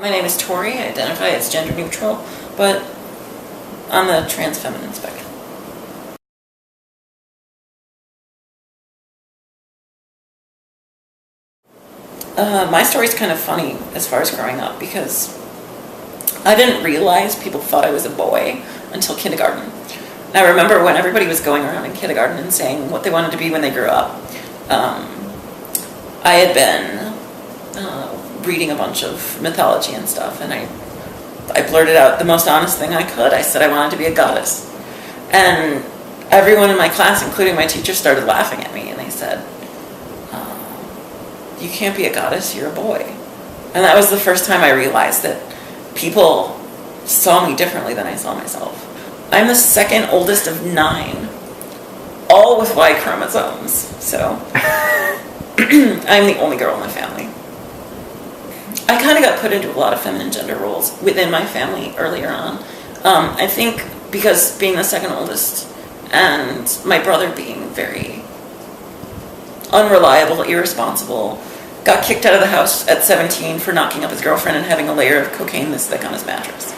My name is Tori. I identify as gender neutral, but I'm the trans feminine spectrum. My story's kind of funny as far as growing up because I didn't realize people thought I was a boy until kindergarten. And I remember when everybody was going around in kindergarten and saying what they wanted to be when they grew up. I had been reading a bunch of mythology and stuff, and I blurted out the most honest thing I could. I said I wanted to be a goddess. And everyone in my class, including my teacher, started laughing at me, and they said, you can't be a goddess, you're a boy. And that was the first time I realized that people saw me differently than I saw myself. I'm the second oldest of 9, all with Y chromosomes, so I'm the only girl in the family. I kind of got put into a lot of feminine gender roles within my family earlier on. I think because being the second oldest and my brother being very unreliable, irresponsible, got kicked out of the house at 17 for knocking up his girlfriend and having a layer of cocaine this thick on his mattress.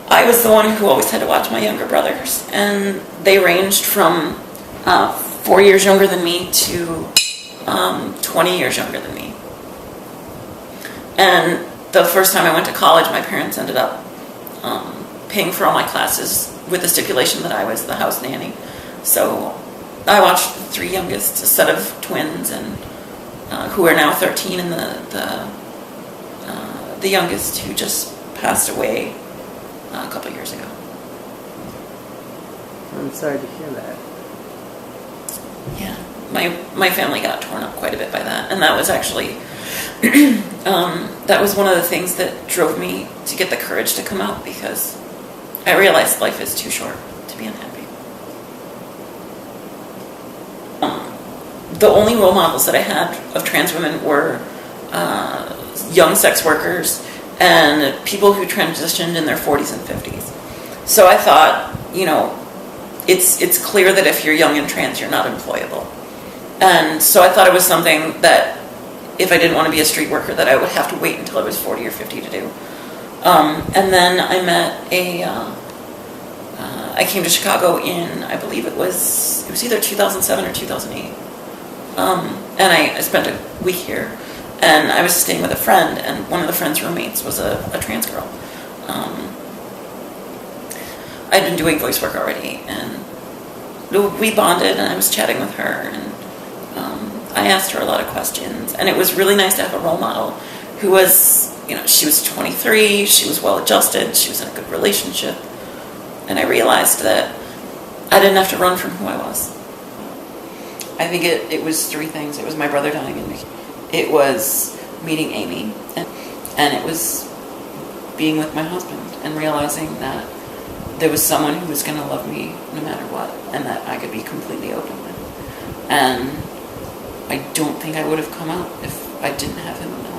I was the one who always had to watch my younger brothers, and they ranged from 4 years younger than me to 20 years younger than me. And the first time I went to college, my parents ended up paying for all my classes with the stipulation that I was the house nanny. So I watched the 3 youngest, a set of twins, and who are now 13, and the youngest who just passed away a couple years ago. I'm sorry to hear that. Yeah, my family got torn up quite a bit by that, and that was actually that was one of the things that drove me to get the courage to come out, because I realized life is too short to be unhappy. The only role models that I had of trans women were young sex workers and people who transitioned in their 40s and 50s. So I thought, it's clear that if you're young and trans, you're not employable. And so I thought it was something that if I didn't want to be a street worker, that I would have to wait until I was 40 or 50 to do. And then I met I came to Chicago in, I believe it was either 2007 or 2008. And I spent a week here, and I was staying with a friend, and one of the friend's roommates was a trans girl. I'd been doing voice work already, and we bonded, and I was chatting with her, and I asked her a lot of questions, and it was really nice to have a role model who was, she was 23, she was well-adjusted, she was in a good relationship, and I realized that I didn't have to run from who I was. I think it was 3 things. It was my brother dying, and it was meeting Amy, and it was being with my husband and realizing that there was someone who was going to love me no matter what, and that I could be completely open with. And I don't think I would have come out if I didn't have him in my life.